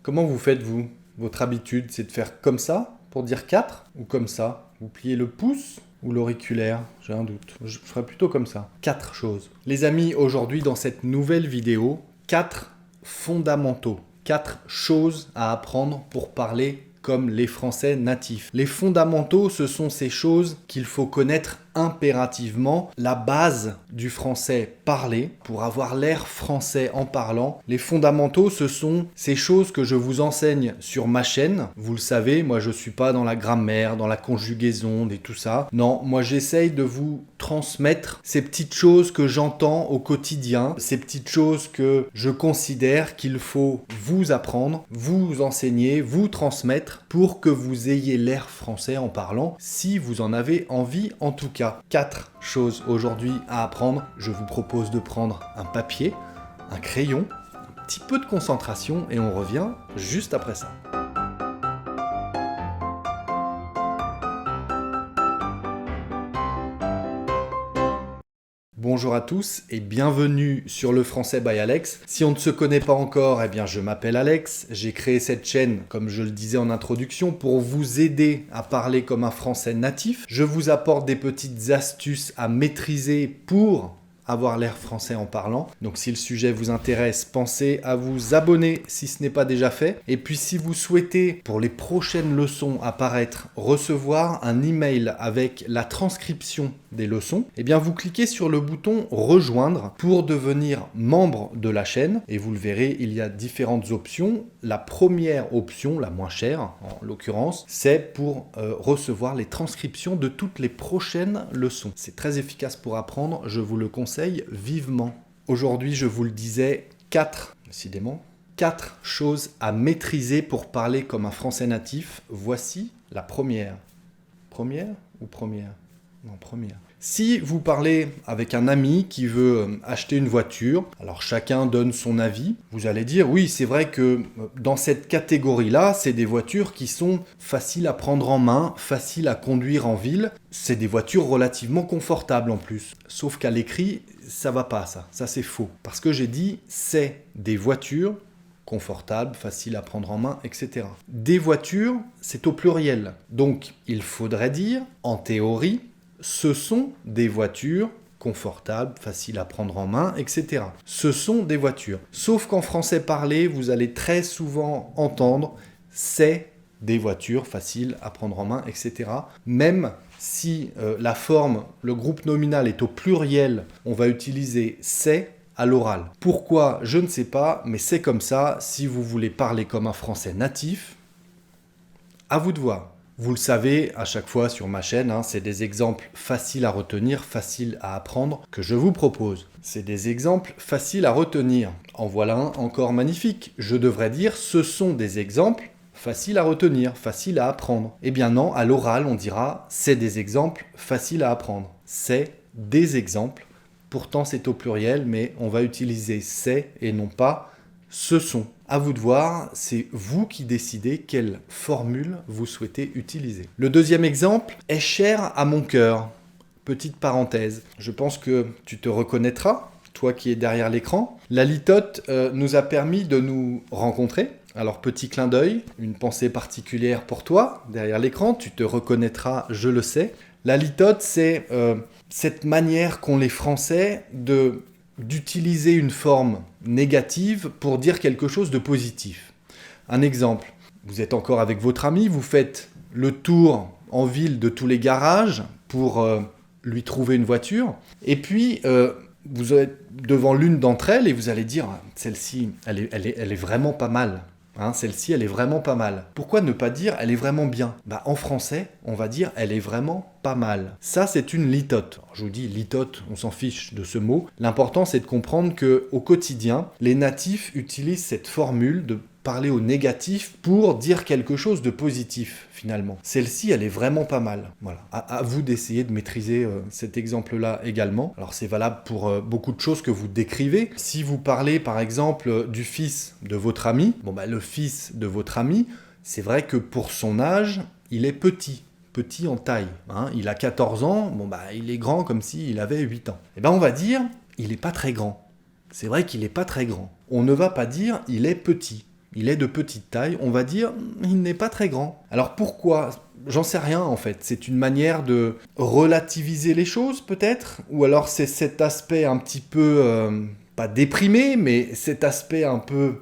Comment vous faites, vous? Votre habitude, c'est de faire comme ça, pour dire 4, ou comme ça? Vous pliez le pouce ou l'auriculaire? J'ai un doute. Je ferais plutôt comme ça. 4 choses. Les amis, aujourd'hui, dans cette nouvelle vidéo, 4 fondamentaux. 4 choses à apprendre pour parler comme les Français natifs. Les fondamentaux, ce sont ces choses qu'il faut connaître impérativement, la base du français parlé pour avoir l'air français en parlant. Les fondamentaux, ce sont ces choses que je vous enseigne sur ma chaîne. Vous le savez, moi je suis pas dans la grammaire, dans la conjugaison et tout ça. Non, moi j'essaye de vous transmettre ces petites choses que j'entends au quotidien, ces petites choses que je considère qu'il faut vous apprendre, vous enseigner, vous transmettre pour que vous ayez l'air français en parlant, si vous en avez envie en tout cas. 4 choses aujourd'hui à apprendre. Je vous propose de prendre un papier, un crayon, un petit peu de concentration et on revient juste après ça. Bonjour à tous et bienvenue sur le Français by Alex. Si on ne se connaît pas encore, eh bien je m'appelle Alex. J'ai créé cette chaîne, comme je le disais en introduction, pour vous aider à parler comme un Français natif. Je vous apporte des petites astuces à maîtriser pour avoir l'air français en parlant. Donc si le sujet vous intéresse, pensez à vous abonner si ce n'est pas déjà fait. Et puis si vous souhaitez, pour les prochaines leçons apparaître, recevoir un email avec la transcription des leçons, eh bien vous cliquez sur le bouton rejoindre pour devenir membre de la chaîne. Et vous le verrez, il y a différentes options. La première option, la moins chère en l'occurrence, c'est pour recevoir les transcriptions de toutes les prochaines leçons. C'est très efficace pour apprendre, je vous le conseille vivement. Aujourd'hui, je vous le disais, 4 choses à maîtriser pour parler comme un Français natif. Voici la première. Première ou première? Non, première. Si vous parlez avec un ami qui veut acheter une voiture, alors chacun donne son avis, vous allez dire oui, c'est vrai que dans cette catégorie-là, c'est des voitures qui sont faciles à prendre en main, faciles à conduire en ville. C'est des voitures relativement confortables en plus. Sauf qu'à l'écrit, ça va pas ça. Ça c'est faux. Parce que j'ai dit c'est des voitures confortables, faciles à prendre en main, etc. Des voitures, c'est au pluriel. Donc il faudrait dire, en théorie, ce sont des voitures confortables, faciles à prendre en main, etc. Ce sont des voitures. Sauf qu'en français parlé, vous allez très souvent entendre « c'est des voitures faciles à prendre en main, etc. » Même si la forme, le groupe nominal est au pluriel, on va utiliser « c'est » à l'oral. Pourquoi? Je ne sais pas, mais c'est comme ça. Si vous voulez parler comme un français natif, à vous de voir. Vous le savez, à chaque fois sur ma chaîne, c'est des exemples faciles à retenir, faciles à apprendre que je vous propose. C'est des exemples faciles à retenir. En voilà un encore magnifique. Je devrais dire ce sont des exemples faciles à retenir, faciles à apprendre. Eh bien non, à l'oral, on dira c'est des exemples faciles à apprendre. C'est des exemples. Pourtant, c'est au pluriel, mais on va utiliser c'est et non pas ce sont. À vous de voir, c'est vous qui décidez quelle formule vous souhaitez utiliser. Le deuxième exemple est cher à mon cœur. Petite parenthèse, je pense que tu te reconnaîtras, toi qui es derrière l'écran. La litote nous a permis de nous rencontrer. Alors petit clin d'œil, une pensée particulière pour toi derrière l'écran, tu te reconnaîtras, je le sais. La litote, c'est cette manière qu'ont les Français d'utiliser une forme négative pour dire quelque chose de positif. Un exemple, vous êtes encore avec votre ami, vous faites le tour en ville de tous les garages pour lui trouver une voiture, et puis vous êtes devant l'une d'entre elles et vous allez dire « celle-ci, elle est vraiment pas mal ». Celle-ci, elle est vraiment pas mal. Pourquoi ne pas dire elle est vraiment bien? En français, on va dire elle est vraiment pas mal. Ça, c'est une litote. Alors, je vous dis litote, on s'en fiche de ce mot. L'important, c'est de comprendre qu'au quotidien, les natifs utilisent cette formule de parler au négatif pour dire quelque chose de positif, finalement. Celle-ci, elle est vraiment pas mal. Voilà. À vous d'essayer de maîtriser cet exemple-là également. Alors, c'est valable pour beaucoup de choses que vous décrivez. Si vous parlez, par exemple, du fils de votre ami, le fils de votre ami, c'est vrai que pour son âge, il est petit en taille. Il a 14 ans, il est grand comme s'il avait 8 ans. On va dire, il n'est pas très grand. C'est vrai qu'il n'est pas très grand. On ne va pas dire, il est petit. Il est de petite taille, on va dire, il n'est pas très grand. Alors pourquoi ? J'en sais rien en fait. C'est une manière de relativiser les choses peut-être ? Ou alors c'est cet aspect un petit peu, pas déprimé, mais cet aspect un peu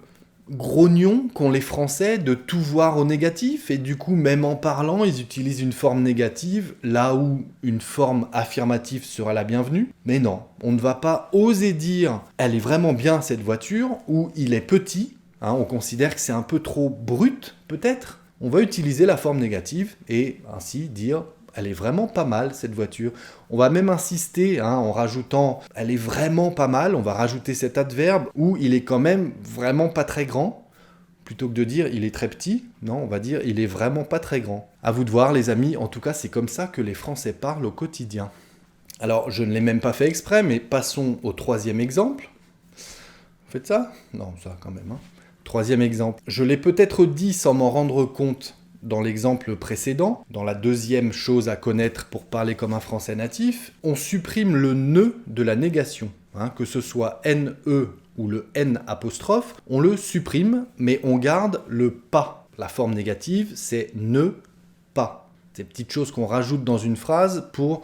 grognon qu'ont les Français de tout voir au négatif, et du coup même en parlant ils utilisent une forme négative là où une forme affirmative sera la bienvenue. Mais non, on ne va pas oser dire elle est vraiment bien cette voiture, ou il est petit, on considère que c'est un peu trop brut peut-être. On va utiliser la forme négative et ainsi dire elle est vraiment pas mal cette voiture. On va même insister en rajoutant elle est vraiment pas mal, on va rajouter cet adverbe où il est quand même vraiment pas très grand. Plutôt que de dire il est très petit, non, on va dire il est vraiment pas très grand. À vous de voir les amis, en tout cas c'est comme ça que les Français parlent au quotidien. Alors je ne l'ai même pas fait exprès, mais passons au troisième exemple. Vous faites ça ? Non, ça quand même. Troisième exemple. Je l'ai peut-être dit sans m'en rendre compte dans l'exemple précédent, dans la deuxième chose à connaître pour parler comme un français natif, on supprime le ne de la négation. Que ce soit NE ou le N apostrophe, on le supprime, mais on garde le pas. La forme négative, c'est ne pas. Ces petites choses qu'on rajoute dans une phrase pour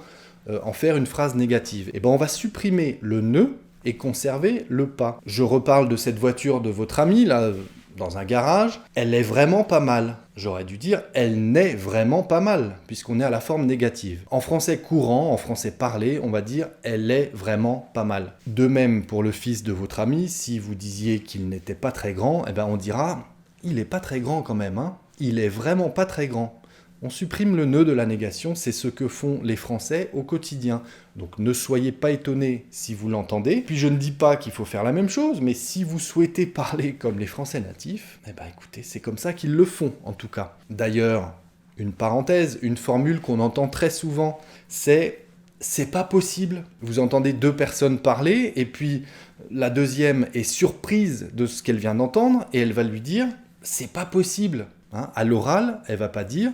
en faire une phrase négative. Et on va supprimer le ne et conserver le pas. Je reparle de cette voiture de votre ami, là, dans un garage. Elle est vraiment pas mal. J'aurais dû dire elle n'est vraiment pas mal, puisqu'on est à la forme négative. En français courant, en français parlé, on va dire elle est vraiment pas mal. De même pour le fils de votre ami, si vous disiez qu'il n'était pas très grand, on dira il est pas très grand quand même, il est vraiment pas très grand. On supprime le ne de la négation, c'est ce que font les Français au quotidien. Donc ne soyez pas étonnés si vous l'entendez. Puis je ne dis pas qu'il faut faire la même chose, mais si vous souhaitez parler comme les Français natifs, écoutez, c'est comme ça qu'ils le font en tout cas. D'ailleurs, une parenthèse, une formule qu'on entend très souvent, c'est pas possible. Vous entendez deux personnes parler, et puis la deuxième est surprise de ce qu'elle vient d'entendre, et elle va lui dire c'est pas possible. À l'oral, elle va pas dire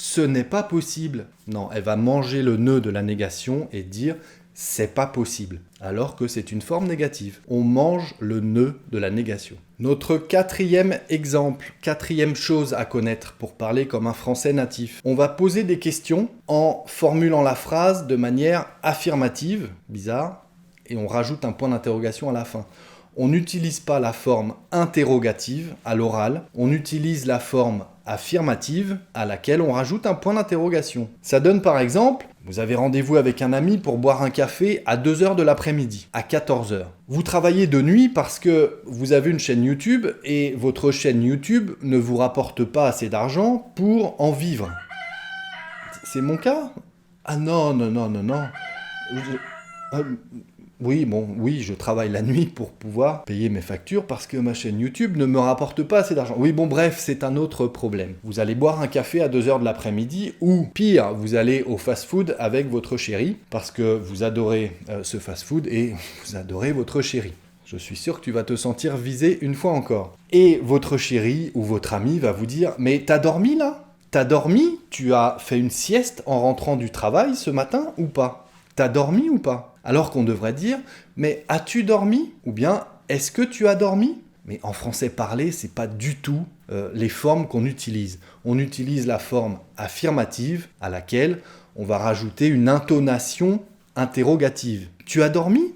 ce n'est pas possible. Non, elle va manger le nœud de la négation et dire c'est pas possible, alors que c'est une forme négative. On mange le nœud de la négation. Notre quatrième exemple, quatrième chose à connaître pour parler comme un français natif. On va poser des questions en formulant la phrase de manière affirmative, bizarre, et on rajoute un point d'interrogation à la fin. On n'utilise pas la forme interrogative à l'oral, on utilise la forme affirmative à laquelle on rajoute un point d'interrogation. Ça donne par exemple, vous avez rendez-vous avec un ami pour boire un café à 2h de l'après-midi, à 14h. Vous travaillez de nuit parce que vous avez une chaîne YouTube et votre chaîne YouTube ne vous rapporte pas assez d'argent pour en vivre. C'est mon cas ? Ah non. Oui, je travaille la nuit pour pouvoir payer mes factures parce que ma chaîne YouTube ne me rapporte pas assez d'argent. Bref, c'est un autre problème. Vous allez boire un café à 2h de l'après-midi, ou pire, vous allez au fast-food avec votre chérie parce que vous adorez ce fast-food et vous adorez votre chérie. Je suis sûr que tu vas te sentir visé une fois encore. Et votre chérie ou votre ami va vous dire « Mais t'as dormi là ? T'as dormi ? Tu as fait une sieste en rentrant du travail ce matin ou pas ? T'as dormi ou pas ? » Alors qu'on devrait dire « Mais as-tu dormi ?» ou bien « Est-ce que tu as dormi ?» Mais en français parlé, c'est pas du tout les formes qu'on utilise. On utilise la forme affirmative à laquelle on va rajouter une intonation interrogative. « Tu as dormi ?»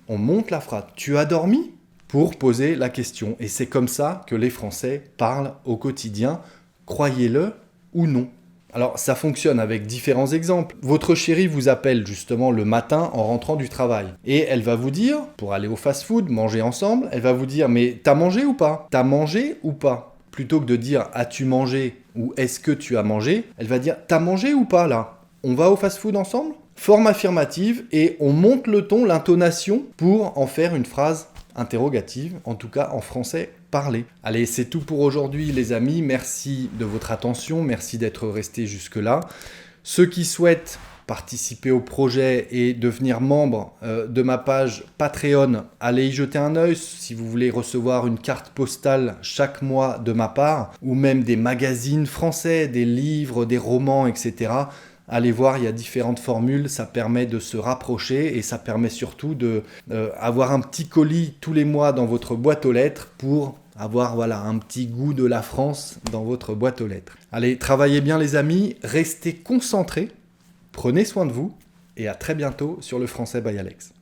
On monte la phrase « Tu as dormi ?» pour poser la question. Et c'est comme ça que les Français parlent au quotidien, croyez-le ou non. Alors, ça fonctionne avec différents exemples. Votre chérie vous appelle justement le matin en rentrant du travail. Et elle va vous dire, pour aller au fast-food, manger ensemble, elle va vous dire « Mais t'as mangé ou pas ? T'as mangé ou pas ?» Plutôt que de dire « As-tu mangé ?» ou « Est-ce que tu as mangé ?» Elle va dire « T'as mangé ou pas là ? On va au fast-food ensemble ?» Forme affirmative, et on monte le ton, l'intonation, pour en faire une phrase interrogative, en tout cas en français parlé. Allez, c'est tout pour aujourd'hui les amis, merci de votre attention, merci d'être restés jusque-là. Ceux qui souhaitent participer au projet et devenir membre de ma page Patreon, allez y jeter un œil si vous voulez recevoir une carte postale chaque mois de ma part, ou même des magazines français, des livres, des romans, etc. Allez voir, il y a différentes formules, ça permet de se rapprocher et ça permet surtout d'avoir un petit colis tous les mois dans votre boîte aux lettres pour avoir voilà, un petit goût de la France dans votre boîte aux lettres. Allez, travaillez bien les amis, restez concentrés, prenez soin de vous et à très bientôt sur le Français by Alex.